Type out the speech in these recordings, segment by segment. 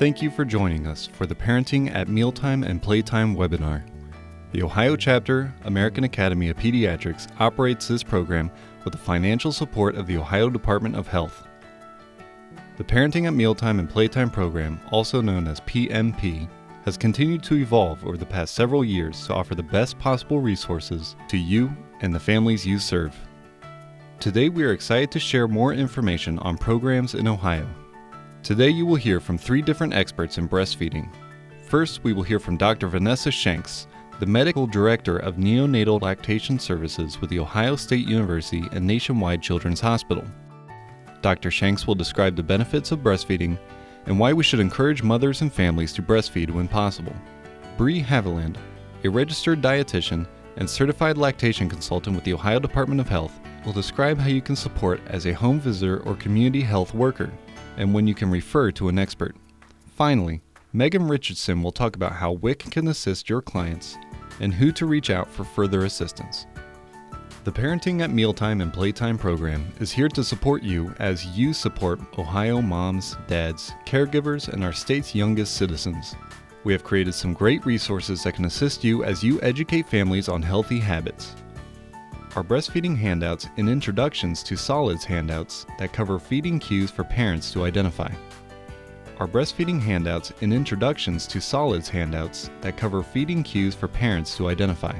Thank you for joining us for the Parenting at Mealtime and Playtime webinar. The Ohio Chapter, American Academy of Pediatrics, operates this program with the financial support of the Ohio Department of Health. The Parenting at Mealtime and Playtime program, also known as PMP, has continued to evolve over the past several years to offer the best possible resources to you and the families you serve. Today we are excited to share more information on programs in Ohio. Today you will hear from 3 different experts in breastfeeding. First, we will hear from Dr. Vanessa Shanks, the Medical Director of Neonatal Lactation Services with the Ohio State University and Nationwide Children's Hospital. Dr. Shanks will describe the benefits of breastfeeding and why we should encourage mothers and families to breastfeed when possible. Bree Haviland, a registered dietitian and certified lactation consultant with the Ohio Department of Health, will describe how you can support as a home visitor or community health worker, and when you can refer to an expert. Finally, Megan Richardson will talk about how WIC can assist your clients and who to reach out for further assistance. The Parenting at Mealtime and Playtime program is here to support you as you support Ohio moms, dads, caregivers, and our state's youngest citizens. We have created some great resources that can assist you as you educate families on healthy habits. Our breastfeeding handouts and introductions to solids handouts that cover feeding cues for parents to identify. Our breastfeeding handouts and introductions to solids handouts that cover feeding cues for parents to identify.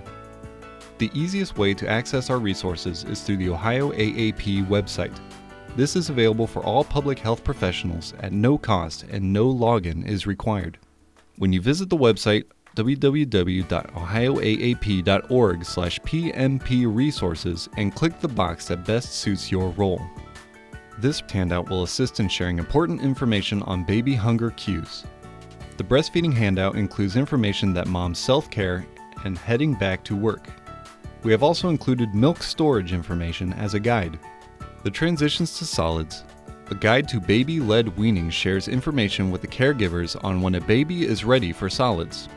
The easiest way to access our resources is through the Ohio AAP website. This is available for all public health professionals at no cost and no login is required. When you visit the website, www.ohioaap.org/PMP resources and click the box that best suits your role. This handout will assist in sharing important information on baby hunger cues. The breastfeeding handout includes information that mom's self-care and heading back to work. We have also included milk storage information as a guide. The Transitions to Solids, a guide to baby-led weaning, shares information with the caregivers on when a baby is ready for solids.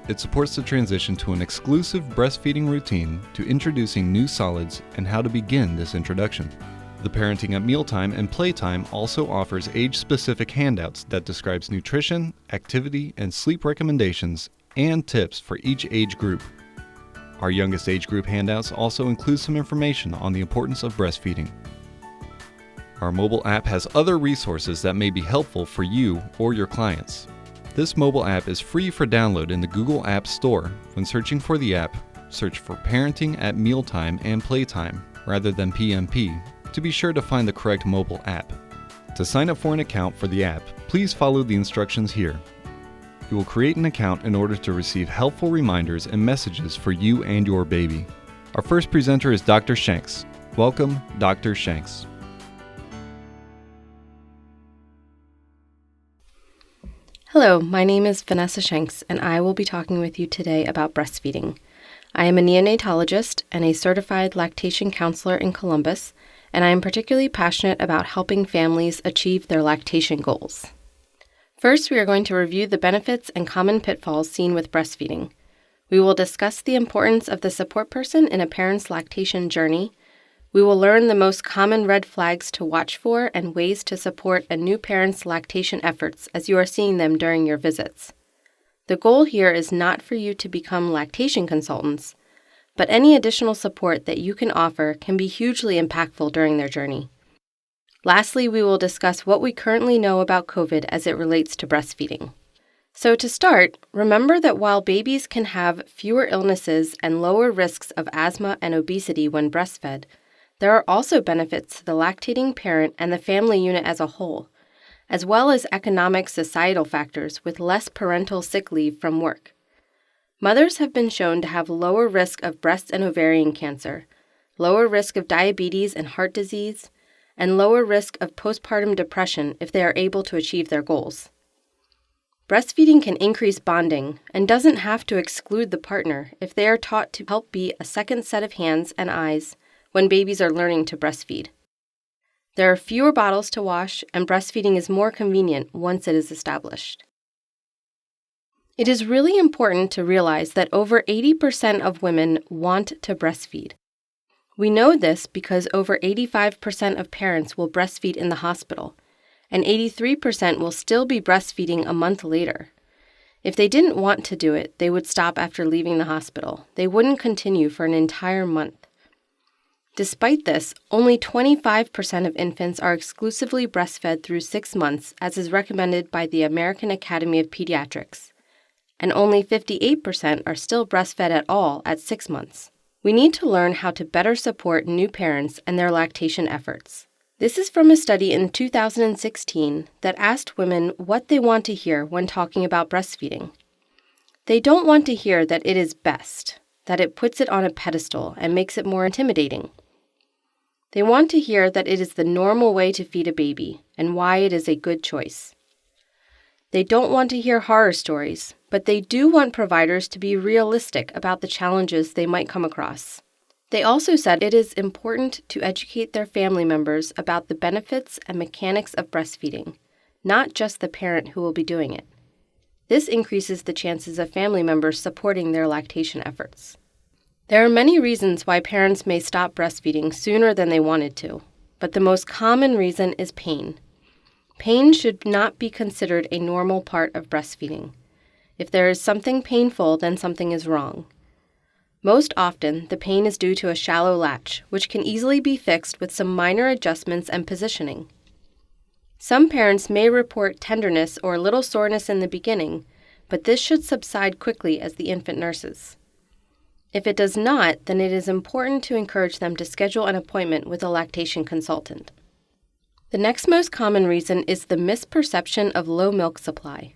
It supports the transition to an exclusive breastfeeding routine to introducing new solids and how to begin this introduction. The Parenting at Mealtime and Playtime also offers age-specific handouts that describes nutrition, activity, and sleep recommendations and tips for each age group. Our youngest age group handouts also include some information on the importance of breastfeeding. Our mobile app has other resources that may be helpful for you or your clients. This mobile app is free for download in the Google App Store. When searching for the app, search for Parenting at Mealtime and Playtime rather than PMP to be sure to find the correct mobile app. To sign up for an account for the app, please follow the instructions here. You will create an account in order to receive helpful reminders and messages for you and your baby. Our first presenter is Dr. Shanks. Welcome, Dr. Shanks. Hello, my name is Vanessa Shanks, and I will be talking with you today about breastfeeding. I am a neonatologist and a certified lactation counselor in Columbus, and I am particularly passionate about helping families achieve their lactation goals. First, we are going to review the benefits and common pitfalls seen with breastfeeding. We will discuss the importance of the support person in a parent's lactation journey. We will learn the most common red flags to watch for and ways to support a new parent's lactation efforts as you are seeing them during your visits. The goal here is not for you to become lactation consultants, but any additional support that you can offer can be hugely impactful during their journey. Lastly, we will discuss what we currently know about COVID as it relates to breastfeeding. So to start, remember that while babies can have fewer illnesses and lower risks of asthma and obesity when breastfed, there are also benefits to the lactating parent and the family unit as a whole, as well as economic societal factors with less parental sick leave from work. Mothers have been shown to have lower risk of breast and ovarian cancer, lower risk of diabetes and heart disease, and lower risk of postpartum depression if they are able to achieve their goals. Breastfeeding can increase bonding and doesn't have to exclude the partner if they are taught to help be a second set of hands and eyes when babies are learning to breastfeed. There are fewer bottles to wash, and breastfeeding is more convenient once it is established. It is really important to realize that over 80% of women want to breastfeed. We know this because over 85% of parents will breastfeed in the hospital, and 83% will still be breastfeeding a month later. If they didn't want to do it, they would stop after leaving the hospital. They wouldn't continue for an entire month. Despite this, only 25% of infants are exclusively breastfed through 6 months, as is recommended by the American Academy of Pediatrics, and only 58% are still breastfed at all at 6 months. We need to learn how to better support new parents and their lactation efforts. This is from a study in 2016 that asked women what they want to hear when talking about breastfeeding. They don't want to hear that it is best, that it puts it on a pedestal and makes it more intimidating. They want to hear that it is the normal way to feed a baby and why it is a good choice. They don't want to hear horror stories, but they do want providers to be realistic about the challenges they might come across. They also said it is important to educate their family members about the benefits and mechanics of breastfeeding, not just the parent who will be doing it. This increases the chances of family members supporting their lactation efforts. There are many reasons why parents may stop breastfeeding sooner than they wanted to, but the most common reason is pain. Pain should not be considered a normal part of breastfeeding. If there is something painful, then something is wrong. Most often, the pain is due to a shallow latch, which can easily be fixed with some minor adjustments and positioning. Some parents may report tenderness or a little soreness in the beginning, but this should subside quickly as the infant nurses. If it does not, then it is important to encourage them to schedule an appointment with a lactation consultant. The next most common reason is the misperception of low milk supply.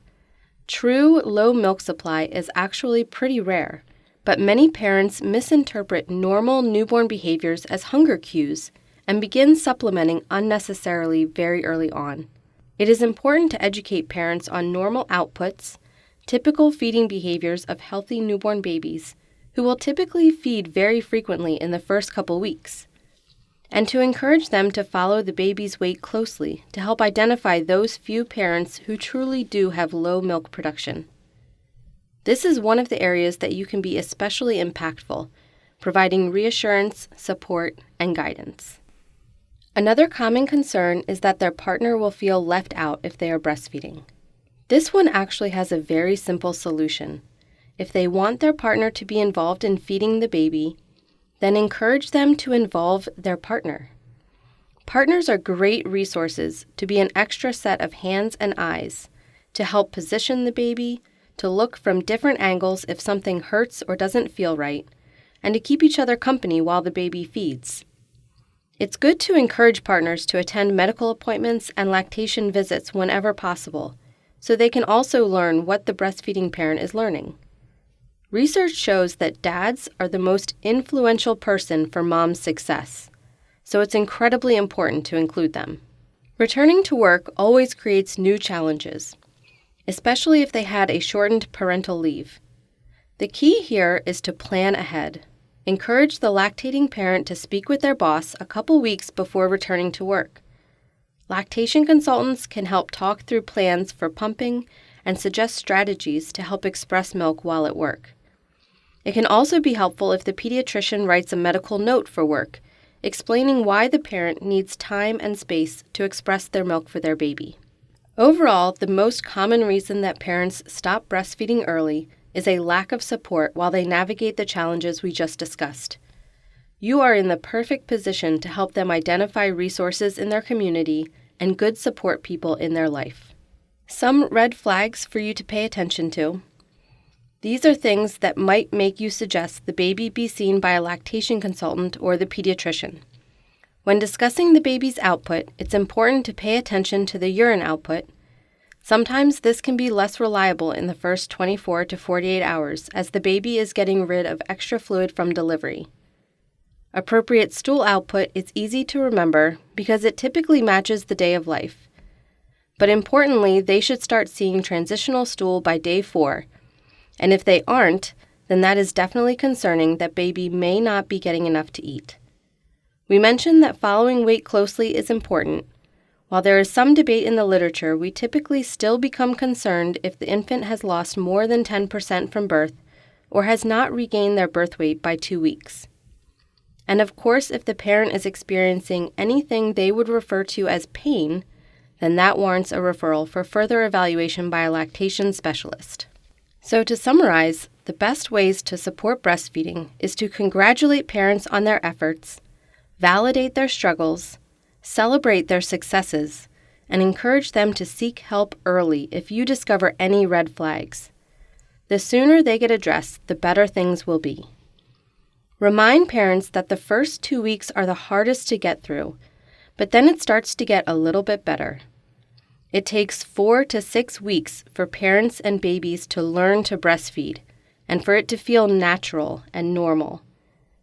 True low milk supply is actually pretty rare, but many parents misinterpret normal newborn behaviors as hunger cues and begin supplementing unnecessarily very early on. It is important to educate parents on normal outputs, typical feeding behaviors of healthy newborn babies, who will typically feed very frequently in the first couple weeks, and to encourage them to follow the baby's weight closely to help identify those few parents who truly do have low milk production. This is one of the areas that you can be especially impactful, providing reassurance, support, and guidance. Another common concern is that their partner will feel left out if they are breastfeeding. This one actually has a very simple solution. If they want their partner to be involved in feeding the baby, then encourage them to involve their partner. Partners are great resources to be an extra set of hands and eyes, to help position the baby, to look from different angles if something hurts or doesn't feel right, and to keep each other company while the baby feeds. It's good to encourage partners to attend medical appointments and lactation visits whenever possible, so they can also learn what the breastfeeding parent is learning. Research shows that dads are the most influential person for mom's success, so it's incredibly important to include them. Returning to work always creates new challenges, especially if they had a shortened parental leave. The key here is to plan ahead. Encourage the lactating parent to speak with their boss a couple weeks before returning to work. Lactation consultants can help talk through plans for pumping and suggest strategies to help express milk while at work. It can also be helpful if the pediatrician writes a medical note for work, explaining why the parent needs time and space to express their milk for their baby. Overall, the most common reason that parents stop breastfeeding early is a lack of support while they navigate the challenges we just discussed. You are in the perfect position to help them identify resources in their community and good support people in their life. Some red flags for you to pay attention to. These are things that might make you suggest the baby be seen by a lactation consultant or the pediatrician. When discussing the baby's output, it's important to pay attention to the urine output. Sometimes this can be less reliable in the first 24 to 48 hours as the baby is getting rid of extra fluid from delivery. Appropriate stool output is easy to remember because it typically matches the day of life. But importantly, they should start seeing transitional stool by day 4. And if they aren't, then that is definitely concerning that baby may not be getting enough to eat. We mentioned that following weight closely is important. While there is some debate in the literature, we typically still become concerned if the infant has lost more than 10% from birth or has not regained their birth weight by 2 weeks. And of course, if the parent is experiencing anything they would refer to as pain, then that warrants a referral for further evaluation by a lactation specialist. So to summarize, the best ways to support breastfeeding is to congratulate parents on their efforts, validate their struggles, celebrate their successes, and encourage them to seek help early if you discover any red flags. The sooner they get addressed, the better things will be. Remind parents that the first 2 weeks are the hardest to get through, but then it starts to get a little bit better. It takes 4 to 6 weeks for parents and babies to learn to breastfeed and for it to feel natural and normal.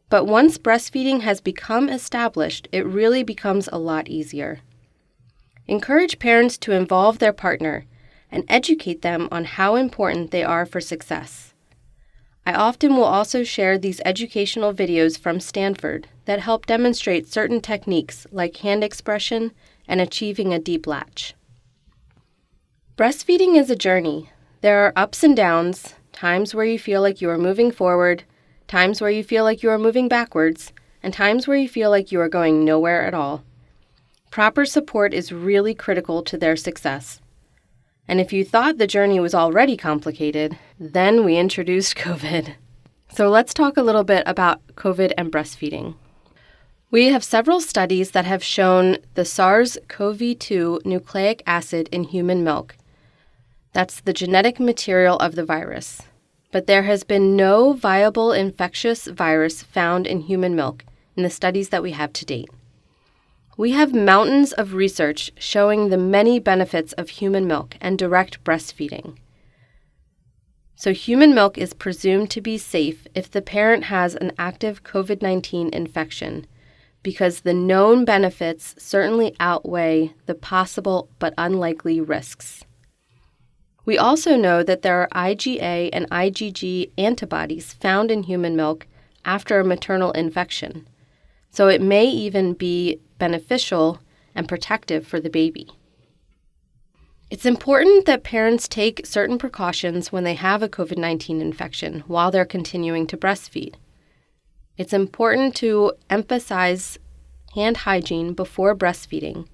But once breastfeeding has become established, it really becomes a lot easier. Encourage parents to involve their partner and educate them on how important they are for success. I often will also share these educational videos from Stanford that help demonstrate certain techniques like hand expression and achieving a deep latch. Breastfeeding is a journey. There are ups and downs, times where you feel like you are moving forward, times where you feel like you are moving backwards, and times where you feel like you are going nowhere at all. Proper support is really critical to their success. And if you thought the journey was already complicated, then we introduced COVID. So let's talk a little bit about COVID and breastfeeding. We have several studies that have shown the SARS-CoV-2 nucleic acid in human milk. That's the genetic material of the virus. But there has been no viable infectious virus found in human milk in the studies that we have to date. We have mountains of research showing the many benefits of human milk and direct breastfeeding. So human milk is presumed to be safe if the parent has an active COVID-19 infection, because the known benefits certainly outweigh the possible but unlikely risks. We also know that there are IgA and IgG antibodies found in human milk after a maternal infection, so it may even be beneficial and protective for the baby. It's important that parents take certain precautions when they have a COVID-19 infection while they're continuing to breastfeed. It's important to emphasize hand hygiene before breastfeeding,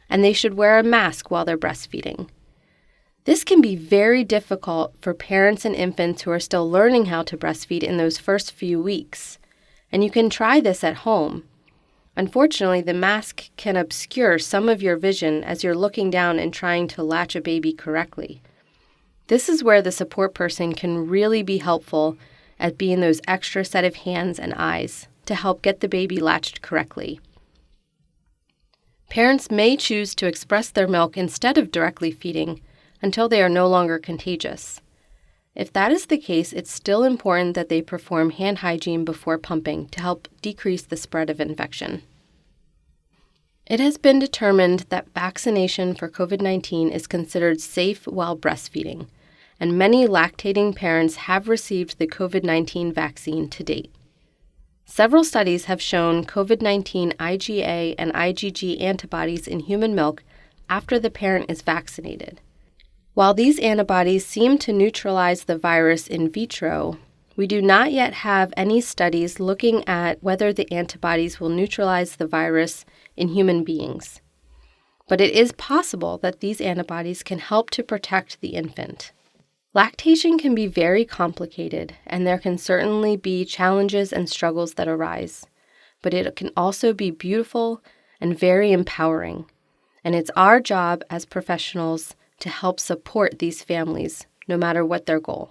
and they should wear a mask while they're breastfeeding. This can be very difficult for parents and infants who are still learning how to breastfeed in those first few weeks, and you can try this at home. Unfortunately, the mask can obscure some of your vision as you're looking down and trying to latch a baby correctly. This is where the support person can really be helpful at being those extra set of hands and eyes to help get the baby latched correctly. Parents may choose to express their milk instead of directly feeding until they are no longer contagious. If that is the case, it's still important that they perform hand hygiene before pumping to help decrease the spread of infection. It has been determined that vaccination for COVID-19 is considered safe while breastfeeding, and many lactating parents have received the COVID-19 vaccine to date. Several studies have shown COVID-19 IgA and IgG antibodies in human milk after the parent is vaccinated. While these antibodies seem to neutralize the virus in vitro, we do not yet have any studies looking at whether the antibodies will neutralize the virus in human beings. But it is possible that these antibodies can help to protect the infant. Lactation can be very complicated, and there can certainly be challenges and struggles that arise, but it can also be beautiful and very empowering. And it's our job as professionals to help support these families, no matter what their goal.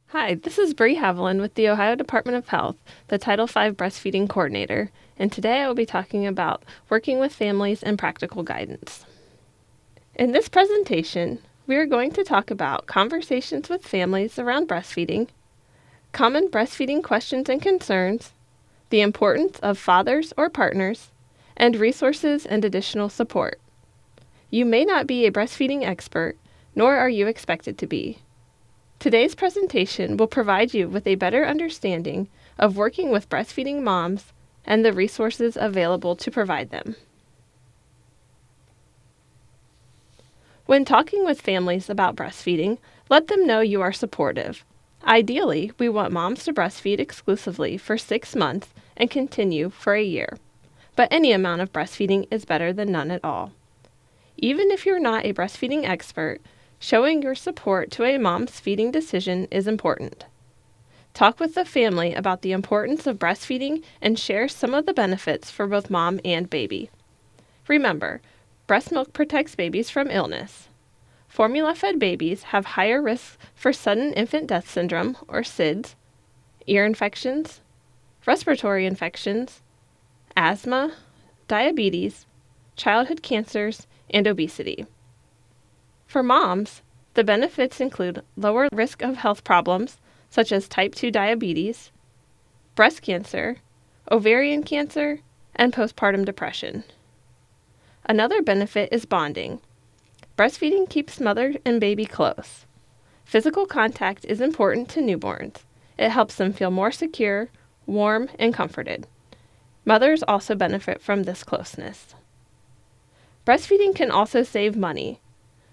Hi, this is Bree Haviland with the Ohio Department of Health, the Title V Breastfeeding Coordinator, and today I will be talking about working with families and practical guidance. In this presentation, we are going to talk about conversations with families around breastfeeding, common breastfeeding questions and concerns, the importance of fathers or partners, and resources and additional support. You may not be a breastfeeding expert, nor are you expected to be. Today's presentation will provide you with a better understanding of working with breastfeeding moms and the resources available to provide them. When talking with families about breastfeeding, let them know you are supportive. Ideally, we want moms to breastfeed exclusively for 6 months and continue for a year. but any amount of breastfeeding is better than none at all. Even if you're not a breastfeeding expert, showing your support to a mom's feeding decision is important. Talk with the family about the importance of breastfeeding and share some of the benefits for both mom and baby. Remember, breast milk protects babies from illness. Formula-fed babies have higher risks for sudden infant death syndrome, or SIDS, ear infections, respiratory infections, asthma, diabetes, childhood cancers, and obesity. For moms, the benefits include lower risk of health problems such as type 2 diabetes, breast cancer, ovarian cancer, and postpartum depression. Another benefit is bonding. Breastfeeding keeps mother and baby close. Physical contact is important to newborns. It helps them feel more secure, warm, and comforted. Mothers also benefit from this closeness. Breastfeeding can also save money.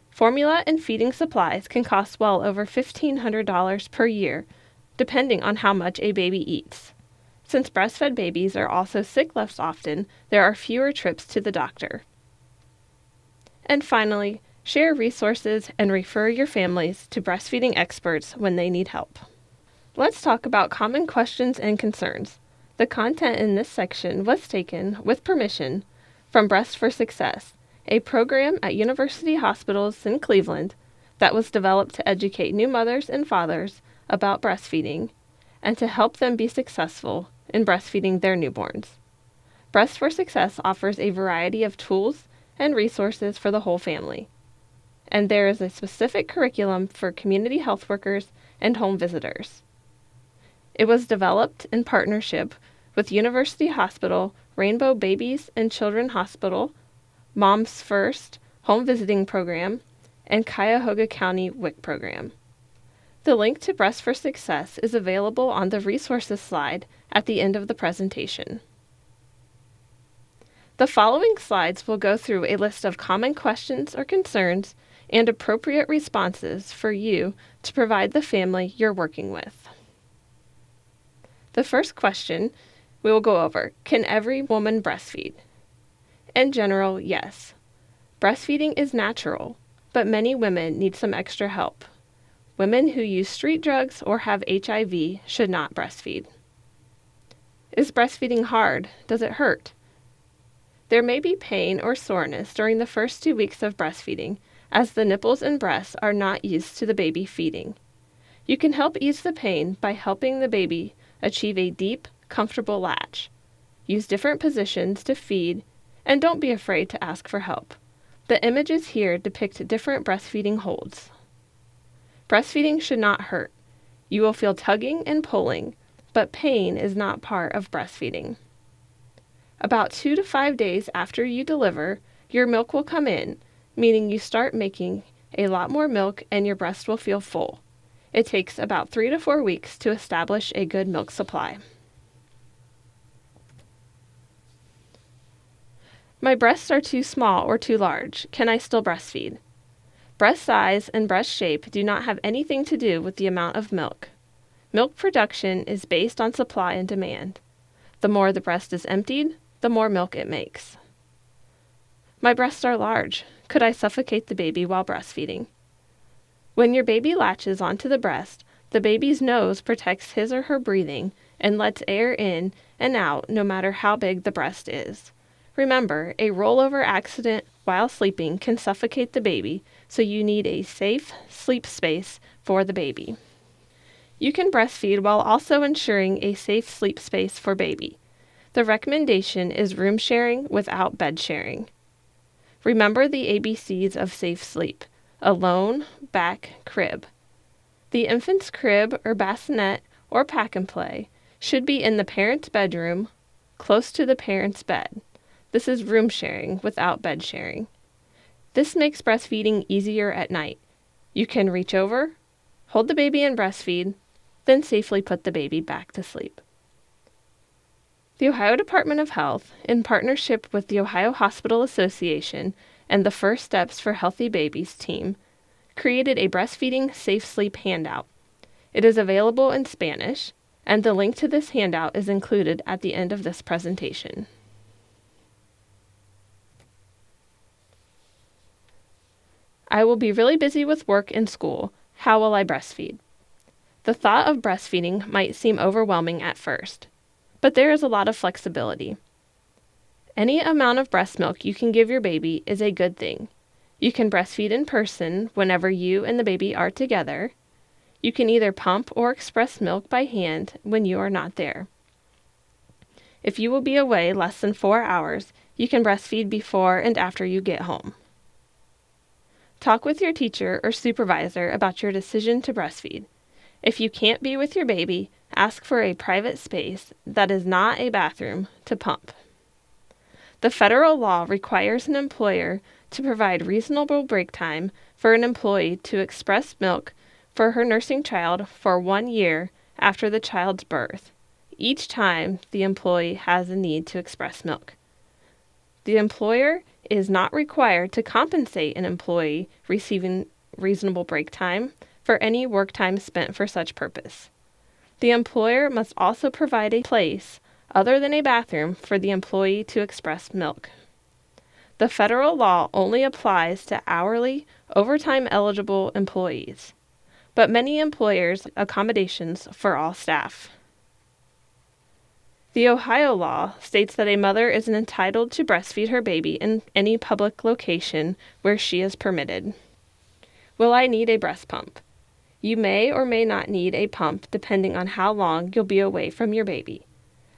Formula and feeding supplies can cost well over $1,500 per year, depending on how much a baby eats. Since breastfed babies are also sick less often, there are fewer trips to the doctor. And finally, share resources and refer your families to breastfeeding experts when they need help. Let's talk about common questions and concerns. The content in this section was taken, with permission, from Breast for Success, a program at university hospitals in Cleveland that was developed to educate new mothers and fathers about breastfeeding and to help them be successful in breastfeeding their newborns. Breast for Success offers a variety of tools and resources for the whole family, and there is a specific curriculum for community health workers and home visitors. It was developed in partnership with University Hospital, Rainbow Babies and Children Hospital, Moms First Home Visiting Program, and Cuyahoga County WIC program. The link to Breast for Success is available on the resources slide at the end of the presentation. The following slides will go through a list of common questions or concerns and appropriate responses for you to provide the family you're working with. The first question we will go over: can every woman breastfeed? In general, yes. Breastfeeding is natural, but many women need some extra help. Women who use street drugs or have HIV should not breastfeed. Is breastfeeding hard? Does it hurt? There may be pain or soreness during the first 2 weeks of breastfeeding, as the nipples and breasts are not used to the baby feeding. You can help ease the pain by helping the baby achieve a deep, comfortable latch. Use different positions to feed, and don't be afraid to ask for help. The images here depict different breastfeeding holds. Breastfeeding should not hurt. You will feel tugging and pulling, but pain is not part of breastfeeding. About 2 to 5 days after you deliver, your milk will come in, meaning you start making a lot more milk and your breast will feel full. It takes about 3 to 4 weeks to establish a good milk supply. My breasts are too small or too large. Can I still breastfeed? Breast size and breast shape do not have anything to do with the amount of milk. Milk production is based on supply and demand. The more the breast is emptied, the more milk it makes. My breasts are large. Could I suffocate the baby while breastfeeding? When your baby latches onto the breast, the baby's nose protects his or her breathing and lets air in and out no matter how big the breast is. Remember, a rollover accident while sleeping can suffocate the baby, so you need a safe sleep space for the baby. You can breastfeed while also ensuring a safe sleep space for baby. The recommendation is room sharing without bed sharing. Remember the ABCs of safe sleep: alone, back, crib. The infant's crib or bassinet or pack and play should be in the parent's bedroom, close to the parent's bed. This is room sharing without bed sharing. This makes breastfeeding easier at night. You can reach over, hold the baby and breastfeed, then safely put the baby back to sleep. The Ohio Department of Health, in partnership with the Ohio Hospital Association and the First Steps for Healthy Babies team, created a breastfeeding safe sleep handout. It is available in Spanish, and the link to this handout is included at the end of this presentation. I will be really busy with work and school. How will I breastfeed? The thought of breastfeeding might seem overwhelming at first, but there is a lot of flexibility. Any amount of breast milk you can give your baby is a good thing. You can breastfeed in person whenever you and the baby are together. You can either pump or express milk by hand when you are not there. If you will be away less than 4 hours, you can breastfeed before and after you get home. Talk with your teacher or supervisor about your decision to breastfeed. If you can't be with your baby, ask for a private space that is not a bathroom to pump. The federal law requires an employer to provide reasonable break time for an employee to express milk for her nursing child for 1 year after the child's birth, each time the employee has a need to express milk. The employer is not required to compensate an employee receiving reasonable break time for any work time spent for such purpose. The employer must also provide a place other than a bathroom for the employee to express milk. The federal law only applies to hourly, overtime-eligible employees, but many employers make accommodations for all staff. The Ohio law states that a mother is entitled to breastfeed her baby in any public location where she is permitted. Will I need a breast pump? You may or may not need a pump depending on how long you'll be away from your baby.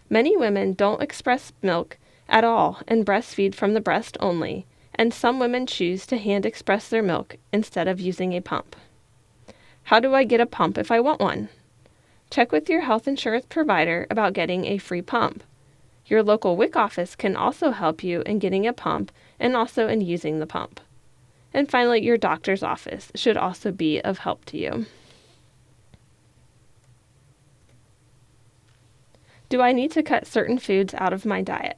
Many women don't express milk at all and breastfeed from the breast only, and some women choose to hand express their milk instead of using a pump. How do I get a pump if I want one? Check with your health insurance provider about getting a free pump. Your local WIC office can also help you in getting a pump and also in using the pump. And finally, your doctor's office should also be of help to you. Do I need to cut certain foods out of my diet?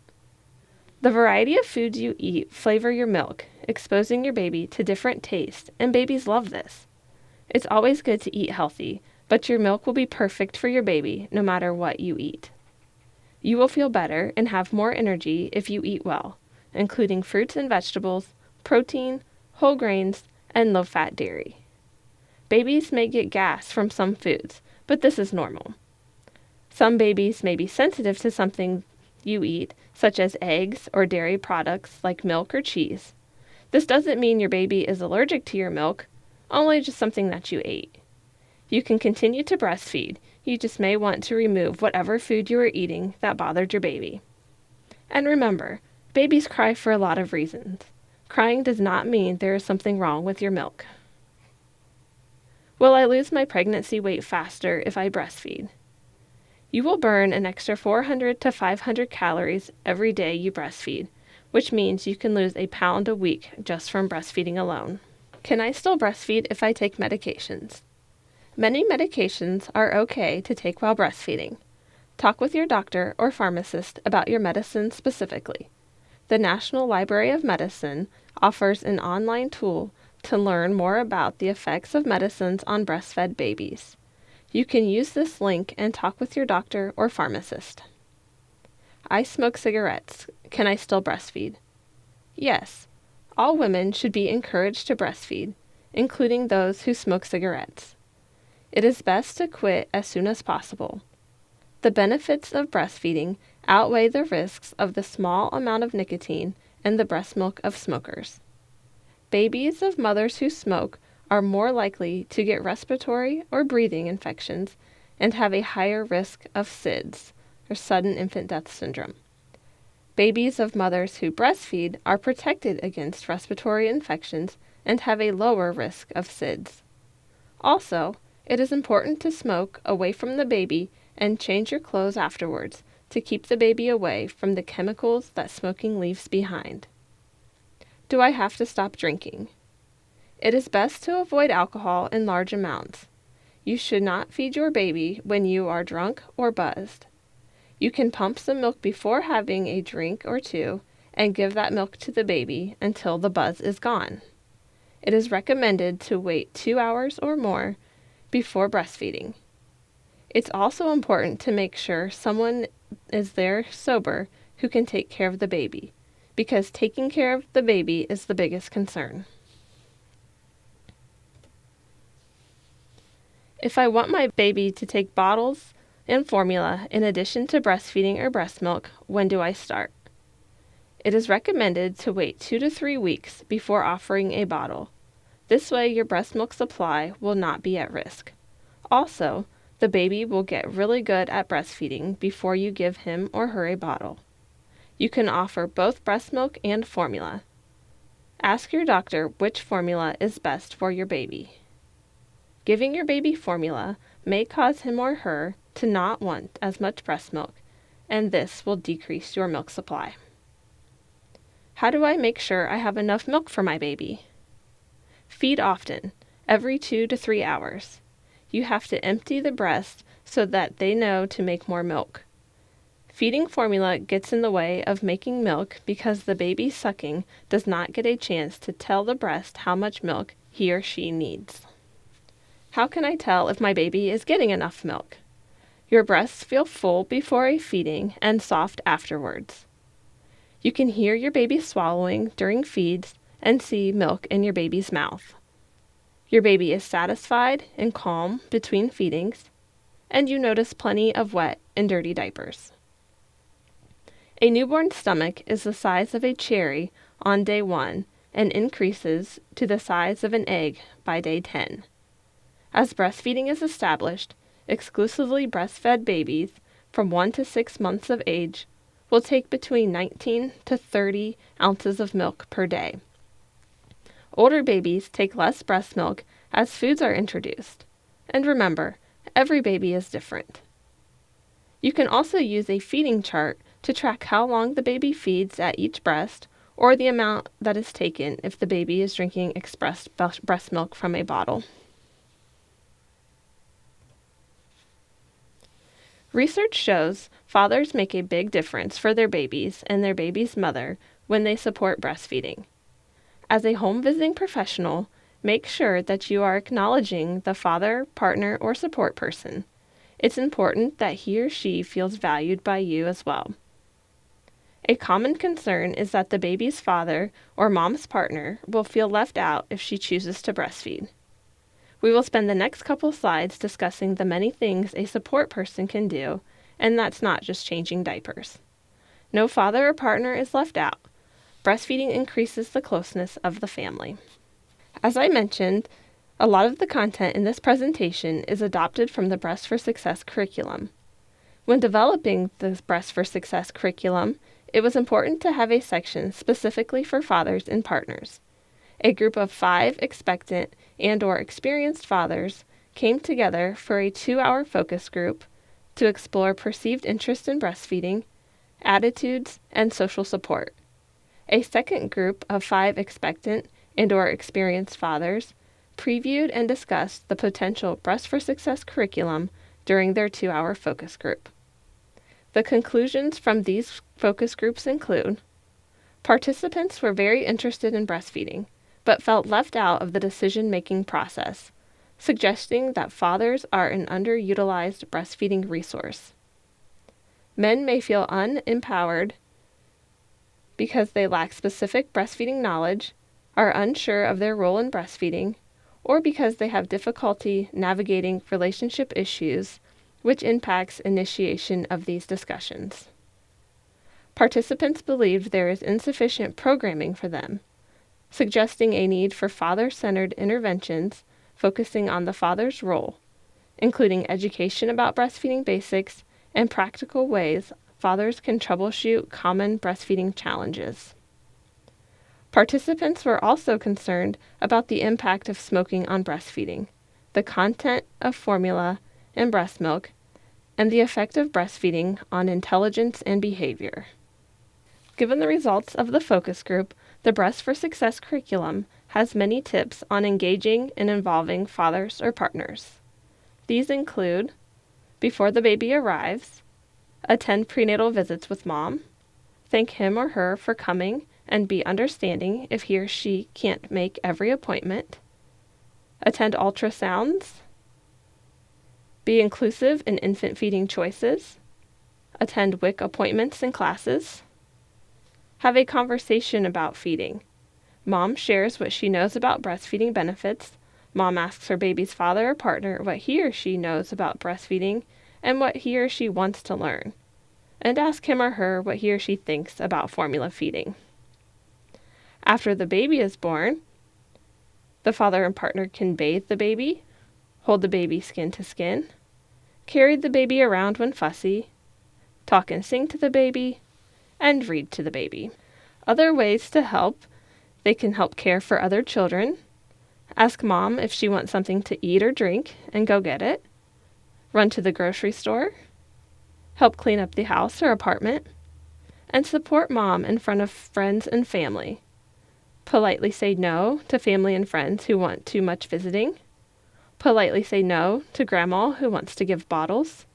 The variety of foods you eat flavor your milk, exposing your baby to different tastes, and babies love this. It's always good to eat healthy, but your milk will be perfect for your baby no matter what you eat. You will feel better and have more energy if you eat well, including fruits and vegetables, protein, whole grains, and low-fat dairy. Babies may get gas from some foods, but this is normal. Some babies may be sensitive to something you eat, such as eggs or dairy products like milk or cheese. This doesn't mean your baby is allergic to your milk, only just something that you ate. You can continue to breastfeed, you just may want to remove whatever food you are eating that bothered your baby. And remember, babies cry for a lot of reasons. Crying does not mean there is something wrong with your milk. Will I lose my pregnancy weight faster if I breastfeed? You will burn an extra 400 to 500 calories every day you breastfeed, which means you can lose a pound a week just from breastfeeding alone. Can I still breastfeed if I take medications? Many medications are okay to take while breastfeeding. Talk with your doctor or pharmacist about your medicine specifically. The National Library of Medicine offers an online tool to learn more about the effects of medicines on breastfed babies. You can use this link and talk with your doctor or pharmacist. I smoke cigarettes. Can I still breastfeed? Yes. All women should be encouraged to breastfeed, including those who smoke cigarettes. It is best to quit as soon as possible. The benefits of breastfeeding outweigh the risks of the small amount of nicotine in the breast milk of smokers. Babies of mothers who smoke are more likely to get respiratory or breathing infections and have a higher risk of SIDS, or sudden infant death syndrome. Babies of mothers who breastfeed are protected against respiratory infections and have a lower risk of SIDS. Also, it is important to smoke away from the baby and change your clothes afterwards to keep the baby away from the chemicals that smoking leaves behind. Do I have to stop drinking? It is best to avoid alcohol in large amounts. You should not feed your baby when you are drunk or buzzed. You can pump some milk before having a drink or two and give that milk to the baby until the buzz is gone. It is recommended to wait 2 hours or more before breastfeeding. It's also important to make sure someone is there sober who can take care of the baby, because taking care of the baby is the biggest concern. If I want my baby to take bottles and formula in addition to breastfeeding or breast milk, when do I start? It is recommended to wait 2 to 3 weeks before offering a bottle. This way your breast milk supply will not be at risk. Also, the baby will get really good at breastfeeding before you give him or her a bottle. You can offer both breast milk and formula. Ask your doctor which formula is best for your baby. Giving your baby formula may cause him or her to not want as much breast milk, and this will decrease your milk supply. How do I make sure I have enough milk for my baby? Feed often, every 2 to 3 hours. You have to empty the breast so that they know to make more milk. Feeding formula gets in the way of making milk because the baby sucking does not get a chance to tell the breast how much milk he or she needs. How can I tell if my baby is getting enough milk? Your breasts feel full before a feeding and soft afterwards. You can hear your baby swallowing during feeds and see milk in your baby's mouth. Your baby is satisfied and calm between feedings, and you notice plenty of wet and dirty diapers. A newborn stomach is the size of a cherry on day 1 and increases to the size of an egg by day 10. As breastfeeding is established, exclusively breastfed babies from 1 to 6 months of age will take between 19 to 30 ounces of milk per day. Older babies take less breast milk as foods are introduced. And remember, every baby is different. You can also use a feeding chart to track how long the baby feeds at each breast or the amount that is taken if the baby is drinking expressed breast milk from a bottle. Research shows fathers make a big difference for their babies and their baby's mother when they support breastfeeding. As a home visiting professional, make sure that you are acknowledging the father, partner, or support person. It's important that he or she feels valued by you as well. A common concern is that the baby's father or mom's partner will feel left out if she chooses to breastfeed. We will spend the next couple slides discussing the many things a support person can do, and that's not just changing diapers. No father or partner is left out. Breastfeeding increases the closeness of the family. As I mentioned, a lot of the content in this presentation is adopted from the Breast for Success curriculum. When developing the Breast for Success curriculum, it was important to have a section specifically for fathers and partners. A group of 5 expectant and/or experienced fathers came together for a 2-hour focus group to explore perceived interest in breastfeeding, attitudes, and social support. A second group of 5 expectant and/or experienced fathers previewed and discussed the potential Breast for Success curriculum during their 2-hour focus group. The conclusions from these focus groups include: participants were very interested in breastfeeding, but felt left out of the decision-making process, suggesting that fathers are an underutilized breastfeeding resource. Men may feel unempowered because they lack specific breastfeeding knowledge, are unsure of their role in breastfeeding, or because they have difficulty navigating relationship issues, which impacts initiation of these discussions. Participants believed there is insufficient programming for them, suggesting a need for father-centered interventions focusing on the father's role, including education about breastfeeding basics and practical ways fathers can troubleshoot common breastfeeding challenges. Participants were also concerned about the impact of smoking on breastfeeding, the content of formula and breast milk, and the effect of breastfeeding on intelligence and behavior. Given the results of the focus group, the Breast for Success curriculum has many tips on engaging and involving fathers or partners. These include: before the baby arrives, attend prenatal visits with mom, thank him or her for coming and be understanding if he or she can't make every appointment, attend ultrasounds, be inclusive in infant feeding choices, attend WIC appointments and classes, have a conversation about feeding. Mom shares what she knows about breastfeeding benefits, Mom asks her baby's father or partner what he or she knows about breastfeeding and what he or she wants to learn, and ask him or her what he or she thinks about formula feeding. After the baby is born, the father and partner can bathe the baby, hold the baby skin to skin, carry the baby around when fussy, talk and sing to the baby, and read to the baby. Other ways to help: they can help care for other children, ask mom if she wants something to eat or drink and go get it, run to the grocery store, help clean up the house or apartment, and support mom in front of friends and family. Politely say no to family and friends who want too much visiting. Politely say no to grandma who wants to give bottles.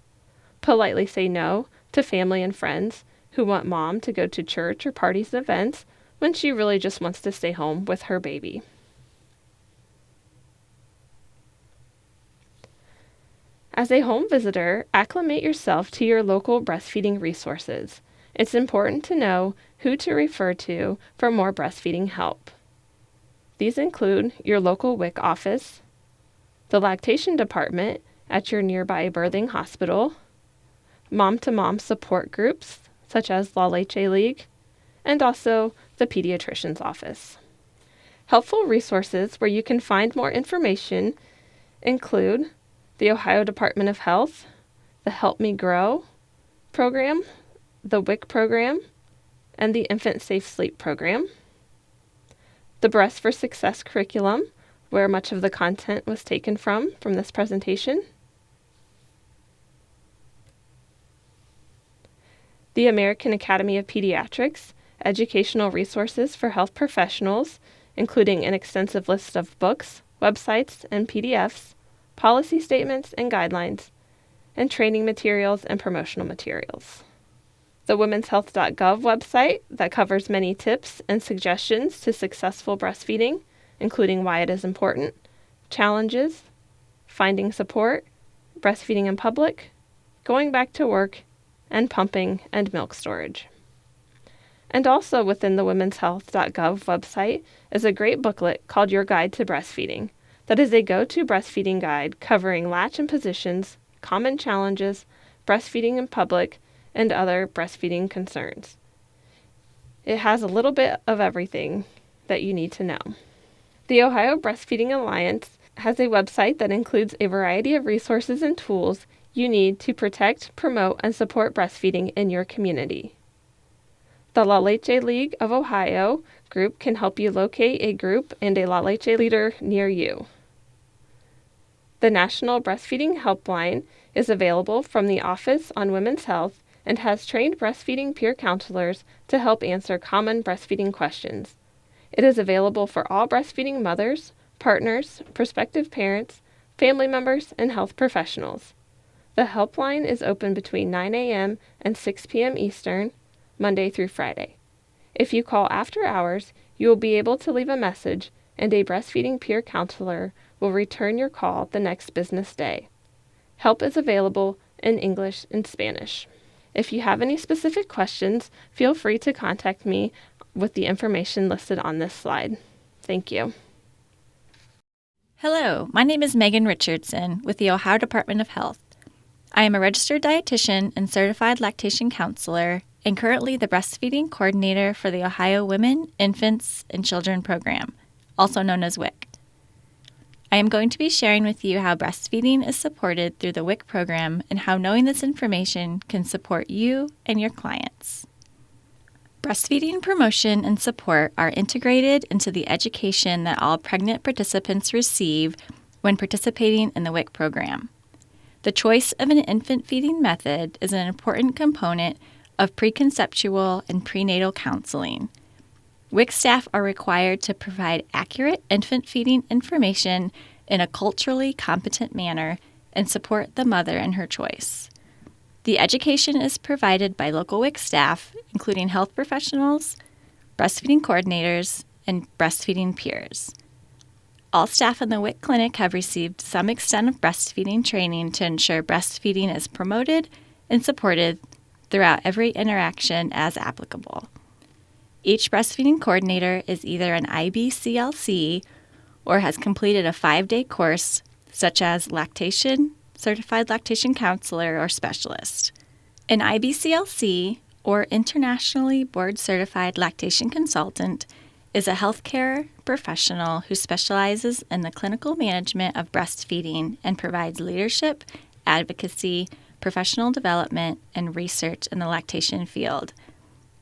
Politely say no to family and friends who want mom to go to church or parties and events when she really just wants to stay home with her baby. As a home visitor, acclimate yourself to your local breastfeeding resources. It's important to know who to refer to for more breastfeeding help. These include your local WIC office, the lactation department at your nearby birthing hospital, mom-to-mom support groups such as La Leche League, and also the pediatrician's office. Helpful resources where you can find more information include the Ohio Department of Health, the Help Me Grow program, the WIC program, and the Infant Safe Sleep program. The Breast for Success curriculum, where much of the content was taken from this presentation. The American Academy of Pediatrics, educational resources for health professionals, including an extensive list of books, websites, and PDFs, policy statements and guidelines, and training materials and promotional materials. The womenshealth.gov website that covers many tips and suggestions to successful breastfeeding, including why it is important, challenges, finding support, breastfeeding in public, going back to work, and pumping and milk storage. And also within the womenshealth.gov website is a great booklet called Your Guide to Breastfeeding that is a go-to breastfeeding guide covering latch and positions, common challenges, breastfeeding in public, and other breastfeeding concerns. It has a little bit of everything that you need to know. The Ohio Breastfeeding Alliance has a website that includes a variety of resources and tools you need to protect, promote, and support breastfeeding in your community. The La Leche League of Ohio group can help you locate a group and a La Leche leader near you. The National Breastfeeding Helpline is available from the Office on Women's Health and has trained breastfeeding peer counselors to help answer common breastfeeding questions. It is available for all breastfeeding mothers, partners, prospective parents, family members, and health professionals. The helpline is open between 9 a.m. and 6 p.m. Eastern, Monday through Friday. If you call after hours, you will be able to leave a message, and a breastfeeding peer counselor will return your call the next business day. Help is available in English and Spanish. If you have any specific questions, feel free to contact me with the information listed on this slide. Thank you. Hello, my name is Megan Richardson with the Ohio Department of Health. I am a registered dietitian and certified lactation counselor and currently the breastfeeding coordinator for the Ohio Women, Infants, and Children program, also known as WIC. I am going to be sharing with you how breastfeeding is supported through the WIC program and how knowing this information can support you and your clients. Breastfeeding promotion and support are integrated into the education that all pregnant participants receive when participating in the WIC program. The choice of an infant feeding method is an important component of preconceptual and prenatal counseling. WIC staff are required to provide accurate infant feeding information in a culturally competent manner and support the mother in her choice. The education is provided by local WIC staff, including health professionals, breastfeeding coordinators, and breastfeeding peers. All staff in the WIC clinic have received some extent of breastfeeding training to ensure breastfeeding is promoted and supported throughout every interaction as applicable. Each breastfeeding coordinator is either an IBCLC or has completed a 5-day course such as lactation, certified lactation counselor, or specialist. An IBCLC, or internationally board-certified lactation consultant, is a healthcare professional who specializes in the clinical management of breastfeeding and provides leadership, advocacy, professional development, and research in the lactation field.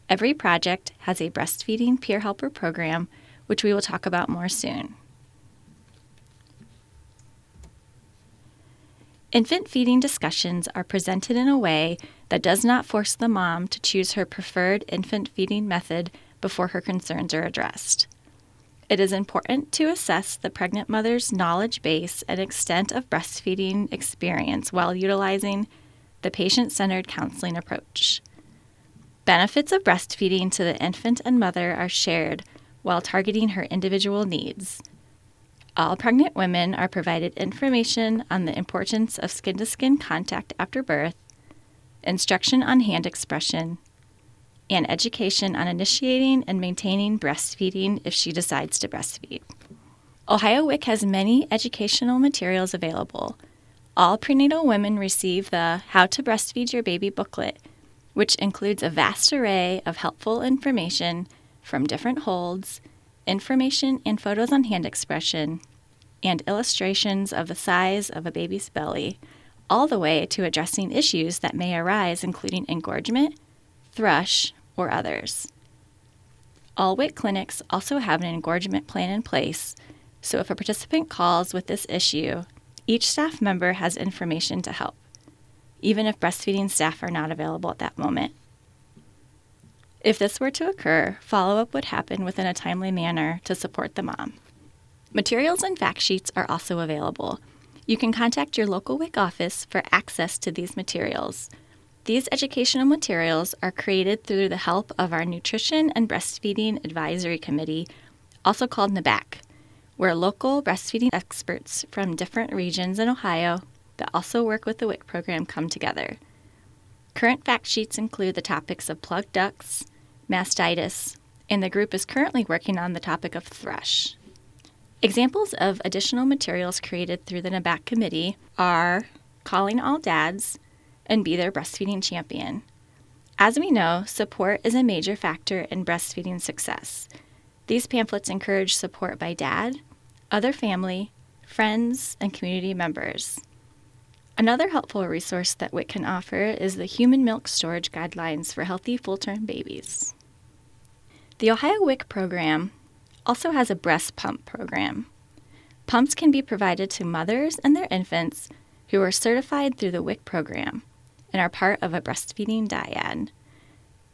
Every project has a breastfeeding peer helper program, which we will talk about more soon. Infant feeding discussions are presented in a way that does not force the mom to choose her preferred infant feeding method before her concerns are addressed. It is important to assess the pregnant mother's knowledge base and extent of breastfeeding experience while utilizing the patient-centered counseling approach. Benefits of breastfeeding to the infant and mother are shared while targeting her individual needs. All pregnant women are provided information on the importance of skin-to-skin contact after birth, instruction on hand expression, and education on initiating and maintaining breastfeeding if she decides to breastfeed. Ohio WIC has many educational materials available. All prenatal women receive the How to Breastfeed Your Baby booklet, which includes a vast array of helpful information from different holds, information and photos on hand expression, and illustrations of the size of a baby's belly, all the way to addressing issues that may arise, including engorgement, thrush, or others. All WIC clinics also have an engorgement plan in place, so if a participant calls with this issue, each staff member has information to help, even if breastfeeding staff are not available at that moment. If this were to occur, follow-up would happen within a timely manner to support the mom. Materials and fact sheets are also available. You can contact your local WIC office for access to these materials. These educational materials are created through the help of our Nutrition and Breastfeeding Advisory Committee, also called NABAC, where local breastfeeding experts from different regions in Ohio that also work with the WIC program come together. Current fact sheets include the topics of plugged ducts, mastitis, and the group is currently working on the topic of thrush. Examples of additional materials created through the NABAC committee are Calling All Dads and Be Their Breastfeeding Champion. As we know, support is a major factor in breastfeeding success. These pamphlets encourage support by dad, other family, friends, and community members. Another helpful resource that WIC can offer is the Human Milk Storage Guidelines for Healthy Full-Term Babies. The Ohio WIC program also has a breast pump program. Pumps can be provided to mothers and their infants who are certified through the WIC program and are part of a breastfeeding dyad.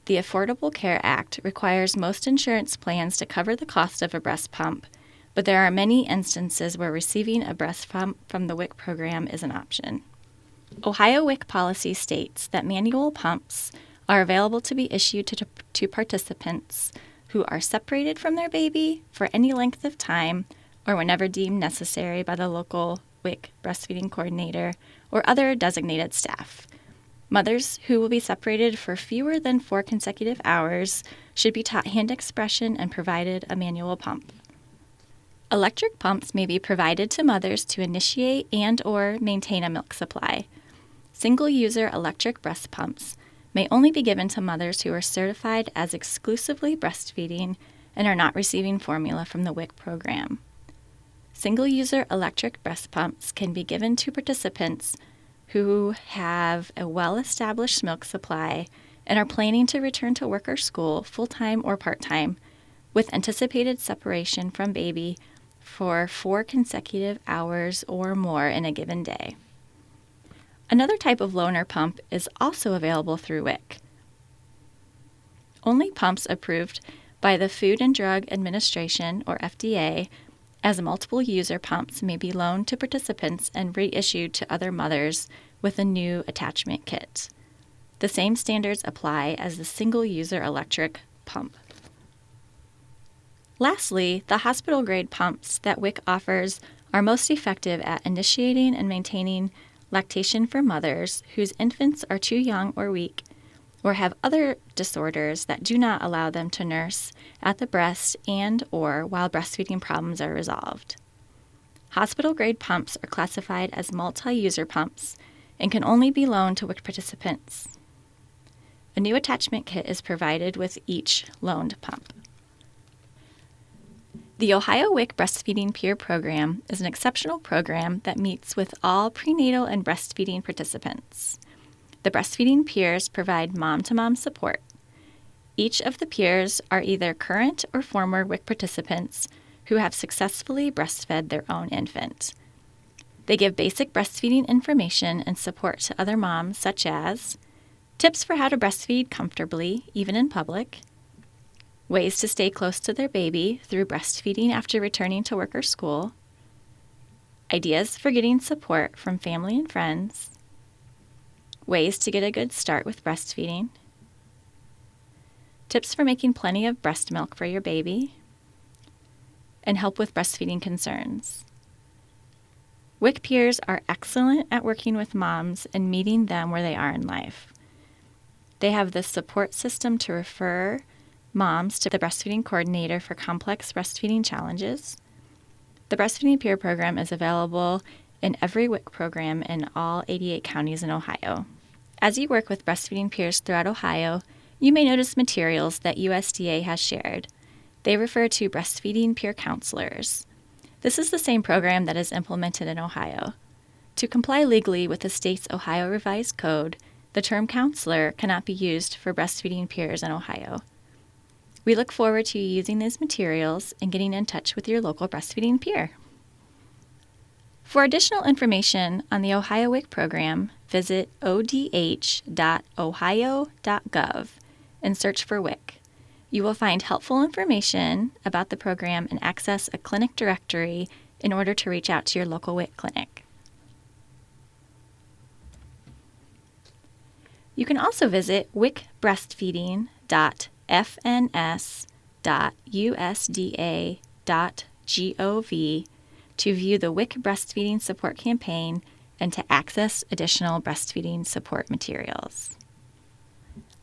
The Affordable Care Act requires most insurance plans to cover the cost of a breast pump, but there are many instances where receiving a breast pump from the WIC program is an option. Ohio WIC policy states that manual pumps are available to be issued to participants who are separated from their baby for any length of time or whenever deemed necessary by the local WIC breastfeeding coordinator or other designated staff. Mothers who will be separated for fewer than 4 consecutive hours should be taught hand expression and provided a manual pump. Electric pumps may be provided to mothers to initiate and/or maintain a milk supply. Single-user electric breast pumps may only be given to mothers who are certified as exclusively breastfeeding and are not receiving formula from the WIC program. Single-user electric breast pumps can be given to participants who have a well-established milk supply and are planning to return to work or school full-time or part-time with anticipated separation from baby for 4 consecutive hours or more in a given day. Another type of loaner pump is also available through WIC. Only pumps approved by the Food and Drug Administration, or FDA, as multiple user pumps may be loaned to participants and reissued to other mothers with a new attachment kit. The same standards apply as the single-user electric pump. Lastly, the hospital-grade pumps that WIC offers are most effective at initiating and maintaining lactation for mothers whose infants are too young or weak or have other disorders that do not allow them to nurse at the breast and/or while breastfeeding problems are resolved. Hospital-grade pumps are classified as multi-user pumps and can only be loaned to WIC participants. A new attachment kit is provided with each loaned pump. The Ohio WIC Breastfeeding Peer Program is an exceptional program that meets with all prenatal and breastfeeding participants. The breastfeeding peers provide mom-to-mom support. Each of the peers are either current or former WIC participants who have successfully breastfed their own infant. They give basic breastfeeding information and support to other moms, such as tips for how to breastfeed comfortably, even in public, ways to stay close to their baby through breastfeeding after returning to work or school, ideas for getting support from family and friends, ways to get a good start with breastfeeding, tips for making plenty of breast milk for your baby, and help with breastfeeding concerns. WIC peers are excellent at working with moms and meeting them where they are in life. They have the support system to refer moms to the breastfeeding coordinator for complex breastfeeding challenges. The Breastfeeding Peer Program is available in every WIC program in all 88 counties in Ohio. As you work with breastfeeding peers throughout Ohio, you may notice materials that USDA has shared. They refer to breastfeeding peer counselors. This is the same program that is implemented in Ohio. To comply legally with the state's Ohio Revised Code, the term counselor cannot be used for breastfeeding peers in Ohio. We look forward to you using these materials and getting in touch with your local breastfeeding peer. For additional information on the Ohio WIC program, visit odh.ohio.gov and search for WIC. You will find helpful information about the program and access a clinic directory in order to reach out to your local WIC clinic. You can also visit wicbreastfeeding.fns.usda.gov to view the WIC breastfeeding support campaign and to access additional breastfeeding support materials.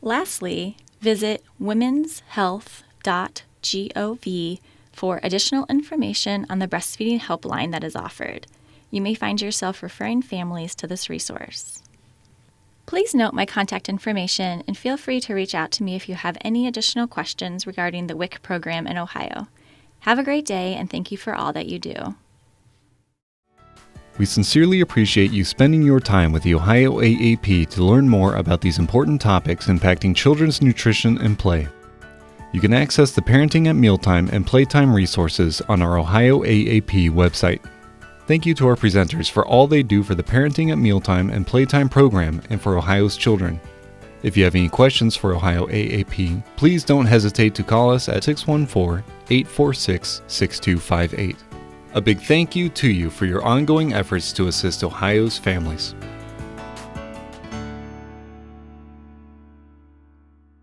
Lastly, visit womenshealth.gov for additional information on the breastfeeding helpline that is offered. You may find yourself referring families to this resource. Please note my contact information and feel free to reach out to me if you have any additional questions regarding the WIC program in Ohio. Have a great day and thank you for all that you do. We sincerely appreciate you spending your time with the Ohio AAP to learn more about these important topics impacting children's nutrition and play. You can access the Parenting at Mealtime and Playtime resources on our Ohio AAP website. Thank you to our presenters for all they do for the Parenting at Mealtime and Playtime program and for Ohio's children. If you have any questions for Ohio AAP, please don't hesitate to call us at 614-846-6258. A big thank you to you for your ongoing efforts to assist Ohio's families.